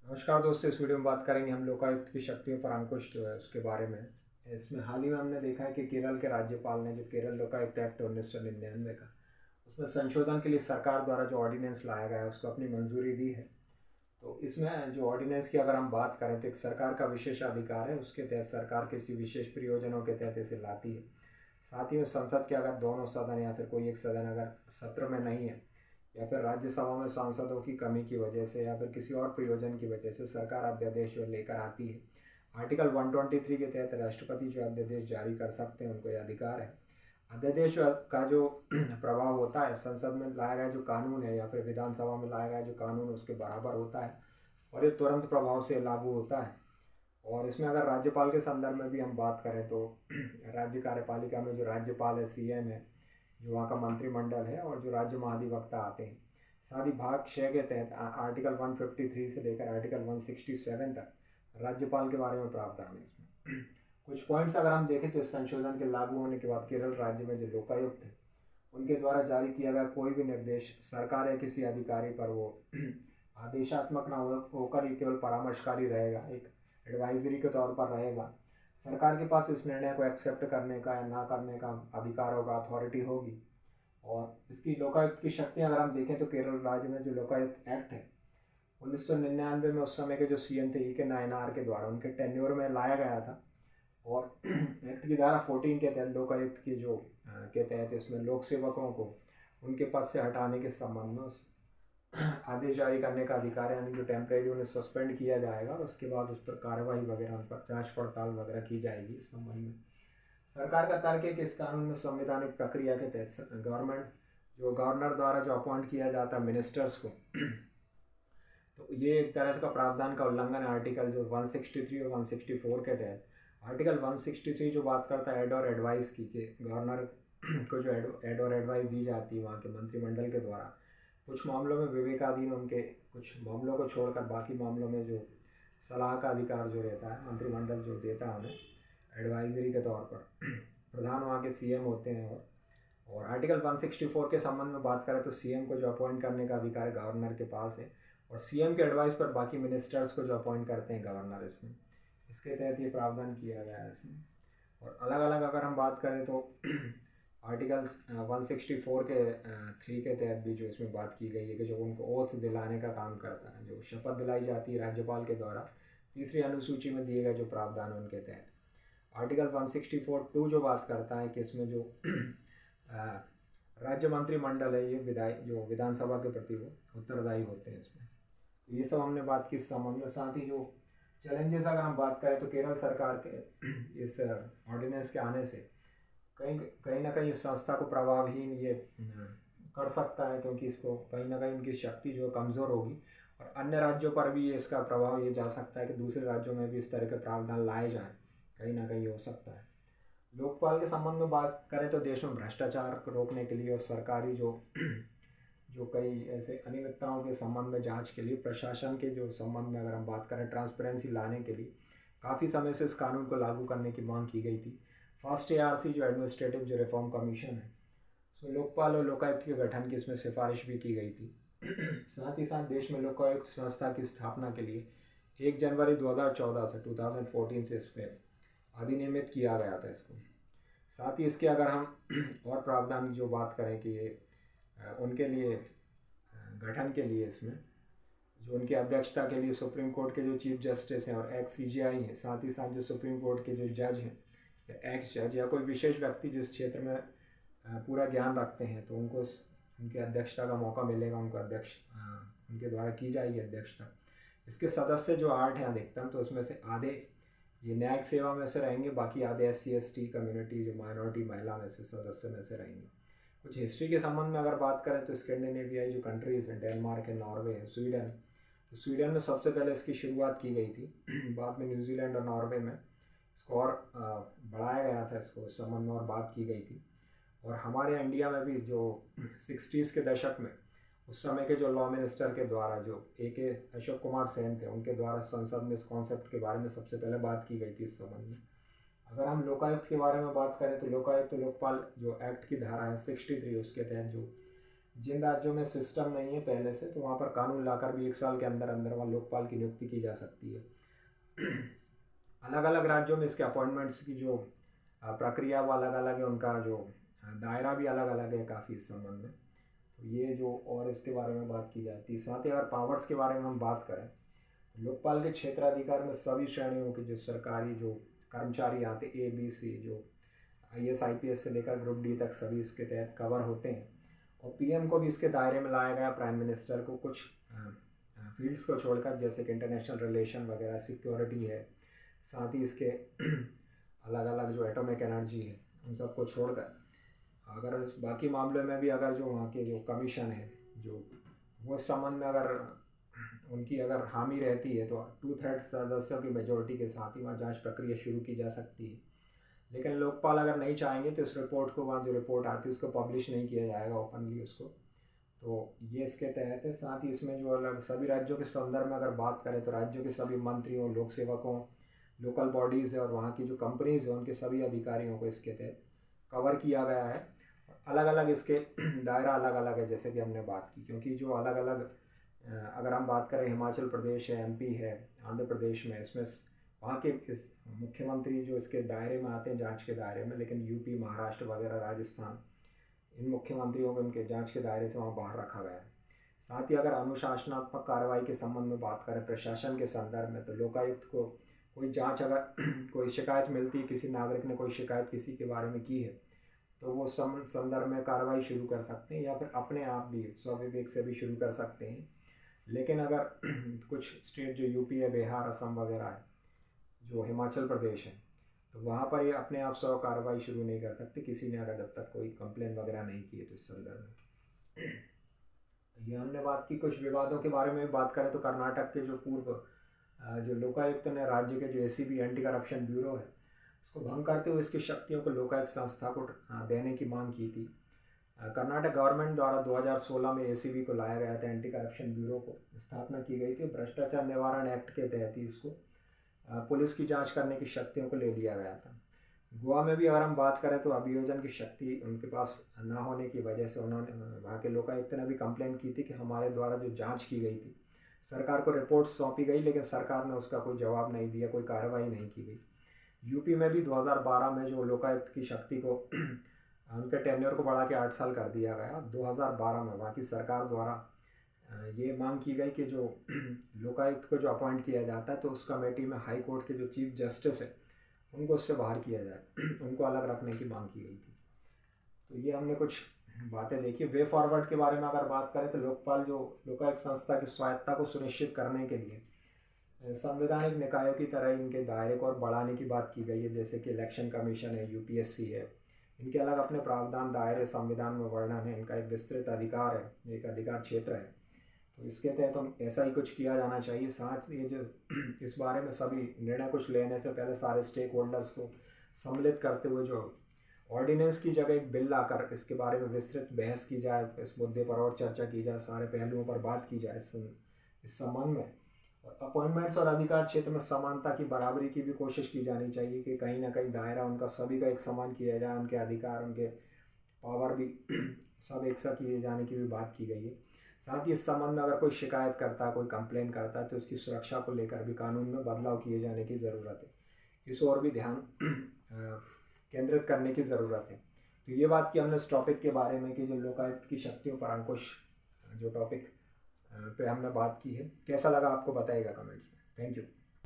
नमस्कार दोस्तों, इस वीडियो में बात करेंगे हम लोकायुक्त की शक्तियों पर अंकुश जो है उसके बारे में। इसमें हाल ही में हमने देखा है कि केरल के राज्यपाल ने जो केरल लोकायुक्त एक्ट 1999 का उसमें संशोधन के लिए सरकार द्वारा जो ऑर्डिनेंस लाया गया है उसको अपनी मंजूरी दी है। तो इसमें जो ऑर्डिनेंस की अगर हम बात करें तो एक सरकार का विशेष अधिकार है, उसके तहत सरकार किसी विशेष प्रयोजनों के तहत इसे लाती है। साथ ही में संसद के अगर दोनों सदन या फिर कोई एक सदन अगर सत्र में नहीं है या फिर राज्यसभा में सांसदों की कमी की वजह से या फिर किसी और प्रयोजन की वजह से सरकार अध्यादेश जो लेकर आती है, आर्टिकल 123 के तहत राष्ट्रपति जो अध्यादेश जारी कर सकते हैं, उनको यह अधिकार है। अध्यादेश का जो प्रभाव होता है संसद में लाया गया जो कानून है या फिर विधानसभा में लाया गया जो कानून उसके बराबर होता है और ये तुरंत प्रभाव से लागू होता है। और इसमें अगर राज्यपाल के संदर्भ में भी हम बात करें तो राज्य कार्यपालिका में जो राज्यपाल है, सीएम है, जो वहाँ का मंत्रिमंडल है और जो राज्य महाधिवक्ता आते हैं। साथ ही भाग 6 के तहत आर्टिकल 153 से लेकर आर्टिकल 167 तक राज्यपाल के बारे में प्रावधान है इसमें। कुछ पॉइंट्स अगर हम देखें तो इस संशोधन के लागू होने के बाद केरल राज्य में जो लोकायुक्त है उनके द्वारा जारी किया गया कोई भी निर्देश सरकार या किसी अधिकारी पर वो आदेशात्मक ना होकर ये केवल परामर्शकारी रहेगा, एक एडवाइजरी के तौर पर रहेगा। सरकार के पास इस निर्णय को एक्सेप्ट करने का या ना करने का अधिकार होगा, अथॉरिटी होगी। और इसकी लोकायुक्त की शक्ति अगर हम देखें तो केरल राज्य में जो लोकायुक्त एक्ट है 1999 में उस समय के जो सीएम थे E.K. नायनार के द्वारा उनके टेन्योर में लाया गया था। और एक्ट की धारा 14 के तहत लोकायुक्त की जो के तहत इसमें लोक सेवकों को उनके पद से हटाने के संबंध में आदेश जारी करने का अधिकार है, यानी जो टेम्परेरी उन्हें सस्पेंड किया जाएगा और उसके बाद उस पर कार्रवाई वगैरह उन पर जांच पड़ताल वगैरह की जाएगी। इस संबंध में सरकार का तर्क है कि इस कानून में संवैधानिक प्रक्रिया के तहत गवर्नमेंट जो गवर्नर द्वारा जो अपॉइंट किया जाता है मिनिस्टर्स को तो ये एक तरह का प्रावधान का उल्लंघन है। आर्टिकल जो 163 और 164 के तहत आर्टिकल 163 जो बात करता है एड और एडवाइस की, कि गवर्नर को जो एड और एडवाइस दी जाती है वहाँ के मंत्रिमंडल के द्वारा, कुछ मामलों में विवेकाधीन उनके कुछ मामलों को छोड़कर बाकी मामलों में जो सलाह का अधिकार जो रहता है मंत्रिमंडल जो देता है उन्हें एडवाइजरी के तौर पर प्रधान वहाँ के सीएम होते हैं। और आर्टिकल 164 के संबंध में बात करें तो सीएम को जो अपॉइंट करने का अधिकार गवर्नर के पास है और सीएम के एडवाइस पर बाकी मिनिस्टर्स को जो अपॉइंट करते हैं गवर्नर, इसमें इसके तहत ये प्रावधान किया गया है इसमें। और अलग अलग अगर हम बात करें तो आर्टिकल 164 के 3 के तहत भी जो इसमें बात की गई है कि जो उनको ओथ दिलाने का काम करता है, जो शपथ दिलाई जाती है राज्यपाल के द्वारा, तीसरी अनुसूची में दिए गए जो प्रावधान है उनके तहत आर्टिकल 164(2) जो बात करता है कि इसमें जो राज्य मंत्रिमंडल है ये जो विधानसभा के प्रति वो उत्तरदायी होते हैं इसमें। तो ये सब हमने बात की इस संबंध में। साथ ही जो चैलेंजेस अगर हम बात करें तो केरल सरकार के इस ऑर्डिनेंस के आने से कहीं ना कहीं इस संस्था को प्रभावहीन ये कर सकता है, क्योंकि इसको कहीं ना कहीं उनकी शक्ति जो कमज़ोर होगी और अन्य राज्यों पर भी ये इसका प्रभाव ये जा सकता है कि दूसरे राज्यों में भी इस तरह के प्रावधान लाए जाएं, कहीं ना कहीं हो सकता है। लोकपाल के संबंध में बात करें तो देश में भ्रष्टाचार को रोकने के लिए और सरकारी जो कई ऐसे अनियमितताओं के संबंध में जांच के लिए प्रशासन के जो संबंध में अगर हम बात करें ट्रांसपेरेंसी लाने के लिए काफ़ी समय से इस कानून को लागू करने की मांग की गई थी। फर्स्ट ARC जो एडमिनिस्ट्रेटिव जो रिफॉर्म कमीशन है उसमें लोकपाल और लोकायुक्त के गठन की इसमें सिफारिश भी की गई थी। साथ ही साथ देश में लोकायुक्त संस्था की स्थापना के लिए 1 जनवरी 2014 से 2014 से इस पर अधिनियमित किया गया था इसको। साथ ही इसके अगर हम और प्रावधान की जो बात करें कि ये उनके लिए गठन के लिए इसमें जो उनकी अध्यक्षता के लिए सुप्रीम कोर्ट के जो चीफ जस्टिस हैं और एक्स CJI हैं, साथ ही साथ जो सुप्रीम कोर्ट के जो जज हैं या एक्स जज या कोई विशेष व्यक्ति जिस क्षेत्र में पूरा ज्ञान रखते हैं तो उनको उनकी अध्यक्षता का मौका मिलेगा, उनको अध्यक्ष उनके द्वारा की जाएगी अध्यक्षता। इसके सदस्य जो 8 हैं अधिकतम, तो उसमें से आधे ये न्यायिक सेवा में से रहेंगे, बाकी आधे SC/ST कम्युनिटी जो माइनॉरिटी महिला में से सदस्य में से रहेंगे। कुछ हिस्ट्री के संबंध में अगर बात करें तो स्कैंडिनेवियाई जो कंट्रीज़ हैं, डेनमार्क है, नॉर्वे है, स्वीडन, तो स्वीडन में सबसे पहले इसकी शुरुआत की गई थी। बाद में न्यूजीलैंड और नॉर्वे में इसको और बढ़ाया गया था, इसको इस संबंध में और बात की गई थी। और हमारे इंडिया में भी जो 60s के दशक में उस समय के जो लॉ मिनिस्टर के द्वारा जो AK अशोक कुमार सेन थे उनके द्वारा संसद में इस कॉन्सेप्ट के बारे में सबसे पहले बात की गई थी इस संबंध में। अगर हम लोकायुक्त के बारे में बात करें तो लोकायुक्त लोकपाल जो एक्ट की धारा है 63 उसके तहत जो जिन राज्यों में सिस्टम नहीं है पहले से, तो वहाँ पर कानून लाकर भी 1 साल के अंदर अंदर वहाँ लोकपाल की नियुक्ति की जा सकती है। अलग अलग राज्यों में इसके अपॉइंटमेंट्स की जो प्रक्रिया वो अलग अलग है, उनका जो दायरा भी अलग अलग है काफ़ी इस संबंध में। तो ये जो और इसके बारे में बात की जाती है। साथ ही अगर पावर्स के बारे में हम बात करें, लोकपाल के क्षेत्राधिकार में सभी श्रेणियों के जो सरकारी जो कर्मचारी आते, ABC, जो IAS IPS से लेकर ग्रुप D तक सभी इसके तहत कवर होते हैं। और PM को भी इसके दायरे में लाया गया, प्राइम मिनिस्टर को, कुछ फील्ड्स को छोड़कर, जैसे कि इंटरनेशनल रिलेशन वगैरह, सिक्योरिटी है, साथ ही इसके अलग अलग जो एटॉमिक एनर्जी है उन सबको छोड़कर अगर इस बाकी मामलों में भी अगर जो वहाँ के जो कमीशन है जो वो इस संबंध में अगर उनकी अगर हामी रहती है, तो 2/3 सदस्यों की मेजोरिटी के साथ ही वहाँ जांच प्रक्रिया शुरू की जा सकती है। लेकिन लोकपाल अगर नहीं चाहेंगे तो इस रिपोर्ट को, वहाँ जो रिपोर्ट आती है उसको पब्लिश नहीं किया जाएगा ओपनली उसको। तो ये इसके तहत है। साथ ही इसमें जो अलग सभी राज्यों के संदर्भ में अगर बात करें, तो राज्यों के सभी मंत्रियों, लोक सेवकों, लोकल बॉडीज़ है और वहाँ की जो कंपनीज़ है उनके सभी अधिकारियों को इसके तहत कवर किया गया है। अलग अलग इसके दायरा अलग अलग है, जैसे कि हमने बात की, क्योंकि जो अलग अलग अगर हम बात करें, हिमाचल प्रदेश है, MP है, आंध्र प्रदेश में, इसमें वहाँ के इस मुख्यमंत्री जो इसके दायरे में आते हैं, जांच के दायरे में, लेकिन UP, महाराष्ट्र वगैरह, राजस्थान, इन मुख्यमंत्रियों को उनके जांच के दायरे से वहाँ बाहर रखा गया है। साथ ही अगर अनुशासनात्मक कार्रवाई के संबंध में बात करें प्रशासन के संदर्भ में, तो लोकायुक्त को कोई जांच अगर कोई शिकायत मिलती है, किसी नागरिक ने कोई शिकायत किसी के बारे में की है, तो वो संदर्भ में कार्रवाई शुरू कर सकते हैं, या फिर अपने आप भी स्वविवेक से भी शुरू कर सकते हैं। लेकिन अगर कुछ स्टेट जो UP है, बिहार, असम वगैरह है, जो हिमाचल प्रदेश है, तो वहाँ पर ये अपने आप स्व कार्रवाई शुरू नहीं कर सकते, किसी ने अगर जब तक कोई कंप्लेन वगैरह नहीं की है तो इस संदर्भ में। ये हमने बात की। कुछ विवादों के बारे में बात करें तो कर्नाटक के जो पूर्व जो लोकायुक्त ने राज्य के जो ACB, एंटी करप्शन ब्यूरो है, उसको भंग करते हुए इसकी शक्तियों को लोकायुक्त संस्था को देने की मांग की थी। कर्नाटक गवर्नमेंट द्वारा 2016 में ACB को लाया गया था, एंटी करप्शन ब्यूरो को स्थापना की गई थी। भ्रष्टाचार निवारण एक्ट के तहत ही इसको पुलिस की जांच करने की शक्तियों को ले लिया गया था। गोवा में भी अगर हम बात करें तो अभियोजन की शक्ति उनके पास ना होने की वजह से उन्होंने, वहाँ के लोकायुक्त ने भी कंप्लेन की थी कि हमारे द्वारा जो जांच की गई थी, सरकार को रिपोर्ट सौंपी गई, लेकिन सरकार ने उसका कोई जवाब नहीं दिया, कोई कार्रवाई नहीं की गई। UP में भी 2012 में जो लोकायुक्त की शक्ति को उनके टेन्योर को बढ़ा के 8 साल कर दिया गया। 2012 में वहाँ की सरकार द्वारा ये मांग की गई कि जो लोकायुक्त को जो अपॉइंट किया जाता है, तो उस कमेटी में हाई कोर्ट के जो चीफ जस्टिस है उनको उससे बाहर किया जाए, उनको अलग रखने की मांग की गई थी। तो ये हमने कुछ बातें देखी। वे फॉरवर्ड के बारे में अगर बात करें, तो लोकपाल जो लोकायुक्त संस्था की स्वायत्ता को सुनिश्चित करने के लिए संवैधानिक निकायों की तरह इनके दायरे को और बढ़ाने की बात की गई है, जैसे कि इलेक्शन कमीशन है, UPSC है, इनके अलग अपने प्रावधान, दायरे संविधान में वर्णन है, इनका एक विस्तृत अधिकार है, एक अधिकार क्षेत्र है। तो इसके तहत हम ऐसा ही कुछ किया जाना चाहिए। साथ ये जो इस बारे में सभी निर्णय कुछ लेने से पहले सारे स्टेक होल्डर्स को सम्मिलित करते हुए जो ऑर्डिनेंस की जगह एक बिल लाकर इसके बारे में विस्तृत बहस की जाए, इस मुद्दे पर और चर्चा की जाए, सारे पहलुओं पर बात की जाए इस संबंध में। और अपॉइंटमेंट्स और अधिकार क्षेत्र में समानता की, बराबरी की भी कोशिश की जानी चाहिए कि कहीं ना कहीं दायरा उनका सभी का एक समान किया जाए, उनके अधिकार, उनके पावर भी सब एक साथ किए जाने की भी बात की गई है। साथ ही इस संबंध में अगर कोई शिकायत करता है, कोई कंप्लेन करता है, तो उसकी सुरक्षा को लेकर भी कानून में बदलाव किए जाने की ज़रूरत है। इस ओर भी ध्यान केंद्रित करने की ज़रूरत है। तो ये बात की हमने इस टॉपिक के बारे में कि जो लोकायुक्त की शक्तियों पर अंकुश जो टॉपिक पे हमने बात की है। कैसा लगा आपको बताइएगा कमेंट्स में। Thank you.